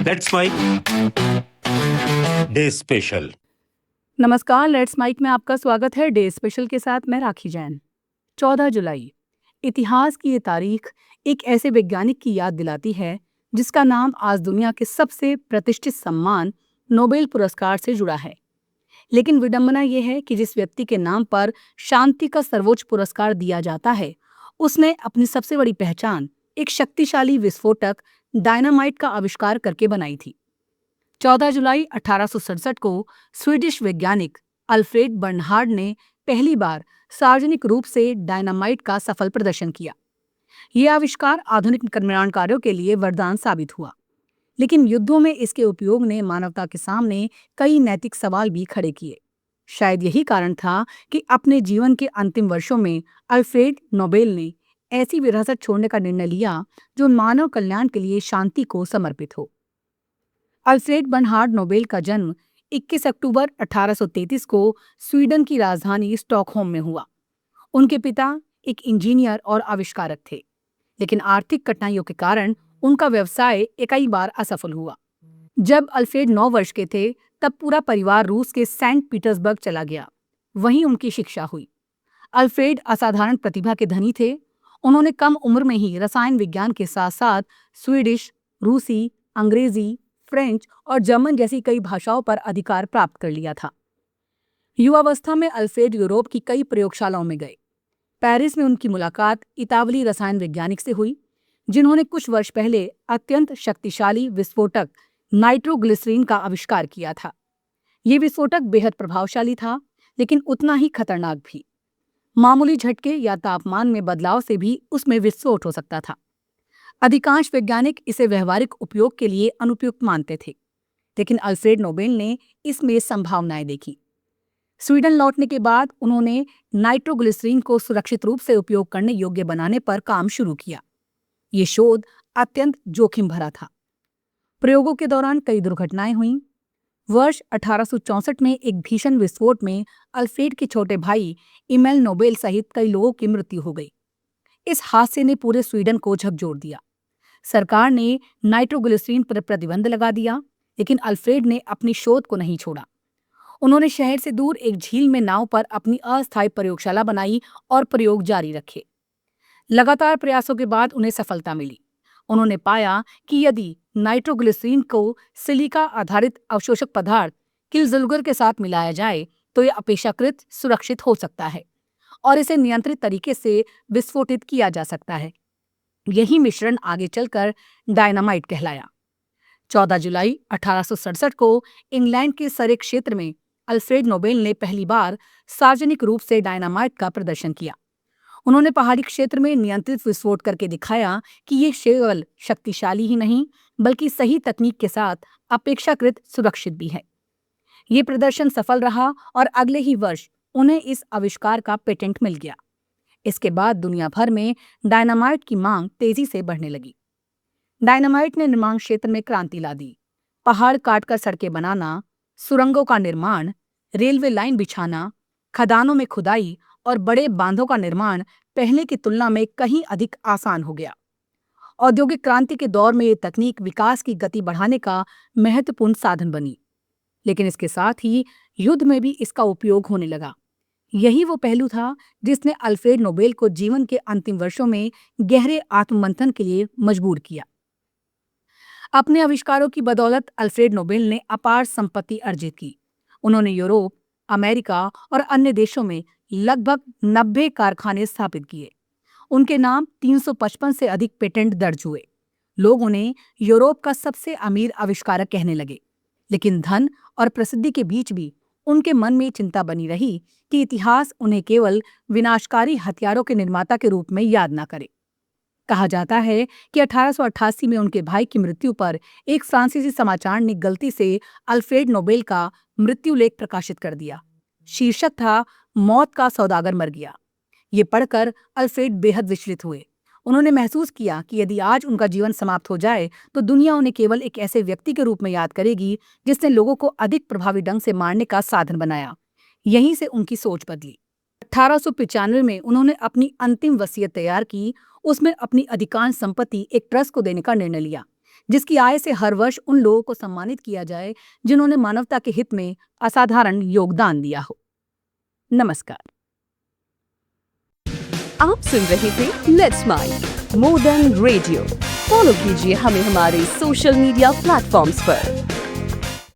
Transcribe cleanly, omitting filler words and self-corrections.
Let's mic day special. नमस्कार, let's mic में आपका स्वागत है। डे स्पेशल के साथ मैं राखी जैन। 14 जुलाई इतिहास की ये तारीख एक ऐसे वैज्ञानिक की याद दिलाती है जिसका नाम आज दुनिया के सबसे प्रतिष्ठित सम्मान नोबेल पुरस्कार से जुड़ा है। लेकिन विडंबना यह है कि जिस व्यक्ति के नाम पर शांति का सर्वोच्च पुरस्कार दिया जाता है, उसने अपनी सबसे बड़ी पहचान एक शक्तिशाली विस्फोटक डायनामाइट का आविष्कार करके बनाई थी। 14 जुलाई 1867 को स्वीडिश वैज्ञानिक अल्फ्रेड बर्नहार्ड ने पहली बार सार्वजनिक रूप से डायनामाइट का सफल प्रदर्शन किया। यह आविष्कार आधुनिक निर्माण कार्यों के लिए वरदान साबित हुआ, लेकिन युद्धों में इसके उपयोग ने मानवता के सामने कई नैतिक सवाल भी खड़े किए। शायद यही कारण था कि अपने जीवन के अंतिम वर्षों में अल्फ्रेड नोबेल ने ऐसी विरासत छोड़ने का निर्णय लिया जो मानव कल्याण के लिए शांति को समर्पित हो। अल्फ्रेड बर्नहार्ड नोबेल का जन्म 21 अक्टूबर 1833 को स्वीडन की राजधानी स्टॉकहोम में हुआ। उनके पिता एक इंजीनियर और आविष्कारक थे, लेकिन आर्थिक कठिनाइयों के कारण उनका व्यवसाय कई बार असफल हुआ। जब अल्फ्रेड 9 वर्ष के थे, तब पूरा परिवार रूस के सेंट पीटर्सबर्ग चला गया। वहीं उनकी शिक्षा हुई। अल्फ्रेड असाधारण प्रतिभा के धनी थे। उन्होंने कम उम्र में ही रसायन विज्ञान के साथ साथ स्वीडिश, रूसी, अंग्रेजी, फ्रेंच और जर्मन जैसी कई भाषाओं पर अधिकार प्राप्त कर लिया था। युवावस्था में अल्फ्रेड यूरोप की कई प्रयोगशालाओं में गए। पेरिस में उनकी मुलाकात इतावली रसायन वैज्ञानिक से हुई, जिन्होंने कुछ वर्ष पहले अत्यंत शक्तिशाली विस्फोटक नाइट्रोग्लिसरीन का आविष्कार किया था। ये विस्फोटक बेहद प्रभावशाली था, लेकिन उतना ही खतरनाक भी। मामूली झटके या तापमान में बदलाव से भी उसमें विस्फोट हो सकता था। अधिकांश वैज्ञानिक इसे व्यवहारिक उपयोग के लिए अनुपयुक्त मानते थे, लेकिन अल्फ्रेड नोबेल ने इसमें संभावनाएं देखी। स्वीडन लौटने के बाद उन्होंने नाइट्रोग्लिसरीन को सुरक्षित रूप से उपयोग करने योग्य बनाने पर काम शुरू किया। ये शोध अत्यंत जोखिम भरा था। प्रयोगों के दौरान कई दुर्घटनाएं हुईं। वर्ष 1864 में एक भीषण विस्फोट में अल्फ्रेड के छोटे भाई इमेल नोबेल सहित कई लोगों की मृत्यु हो गई। इस हादसे ने पूरे स्वीडन को झकझोर दिया। सरकार ने नाइट्रोग्लिसरीन पर प्रतिबंध लगा दिया, लेकिन अल्फ्रेड ने अपनी शोध को नहीं छोड़ा। उन्होंने शहर से दूर एक झील में नाव पर अपनी अस्थायी प्रयोगशाला बनाई और प्रयोग जारी रखे। लगातार प्रयासों के बाद उन्हें सफलता मिली। उन्होंने पाया कि यदि नाइट्रोग्लिसरीन को सिलिका आधारित अवशोषक पदार्थ किलजुलगर के साथ मिलाया जाए तो यह अपेक्षाकृत सुरक्षित हो सकता है और इसे नियंत्रित तरीके से विस्फोटित किया जा सकता है। यही मिश्रण आगे चलकर डायनामाइट कहलाया। 14 जुलाई 1867 को इंग्लैंड के सरे क्षेत्र में अल्फ्रेड नोबेल ने पहली बार सार्वजनिक रूप से डायनामाइट का प्रदर्शन किया। उन्होंने पहाड़ी क्षेत्र में नियंत्रित विस्फोट करके दिखाया कि ये केवल शक्तिशाली ही नहीं, बल्कि सही तकनीक के साथ अपेक्षाकृत सुरक्षित भी है। ये प्रदर्शन सफल रहा और अगले ही वर्ष उन्हें इस आविष्कार का पेटेंट मिल गया। इसके बाद दुनिया भर में डायनामाइट की मांग तेजी से बढ़ने लगी। डायनामाइट ने निर्माण क्षेत्र में क्रांति ला दी। पहाड़ काटकर सड़कें बनाना, सुरंगों का निर्माण, रेलवे लाइन बिछाना, खदानों में खुदाई और बड़े बांधों का निर्माण पहले की तुलना में कहीं अधिक आसान हो गया। औद्योगिक क्रांति के दौर में ये तकनीक विकास की गति बढ़ाने का महत्वपूर्ण साधन बनी, लेकिन इसके साथ ही युद्ध में भी इसका उपयोग होने लगा। यही वो पहलू था जिसने अल्फ्रेड नोबेल को जीवन के अंतिम वर्षों में गहरे आत्ममंथन के लिए मजबूर किया। अपने आविष्कारों की बदौलत अल्फ्रेड नोबेल ने अपार संपत्ति अर्जित की। उन्होंने यूरोप, अमेरिका और अन्य देशों में लगभग 90 कारखाने स्थापित किए। उनके नाम 355 से अधिक पेटेंट दर्ज हुए। लोग उन्हें यूरोप का सबसे अमीर आविष्कारक कहने लगे, लेकिन धन और प्रसिद्धि के बीच भी उनके मन में चिंता बनी रही कि इतिहास उन्हें केवल विनाशकारी हथियारों के निर्माता के रूप में याद न करे। कहा जाता है कि 1888 में उनके भाई की मृत्यु पर एक फ्रांसीसी समाचार ने गलती से अल्फ्रेड नोबेल का मृत्यु लेख प्रकाशित कर दिया। शीर्षक था, मौत का सौदागर मर गया। ये पढ़कर अल्फ्रेड बेहद विचलित हुए। उन्होंने महसूस किया कि यदि आज उनका जीवन समाप्त हो जाए तो दुनिया उन्हें केवल एक ऐसे व्यक्ति के रूप में याद करेगी जिसने लोगों को अधिक प्रभावी ढंग से मारने का साधन बनाया। यहीं से उनकी सोच बदली। 1895 में उन्होंने अपनी अंतिम वसीयत तैयार की। उसमें अपनी अधिकांश संपत्ति एक ट्रस्ट को देने का निर्णय लिया, जिसकी आय से हर वर्ष उन लोगों को सम्मानित किया जाए जिन्होंने मानवता के हित में असाधारण योगदान दिया हो। नमस्कार। आप सुन रहे थे let's mic more than radio. Follow कीजिए हमें हमारे सोशल मीडिया प्लेटफॉर्म्स पर।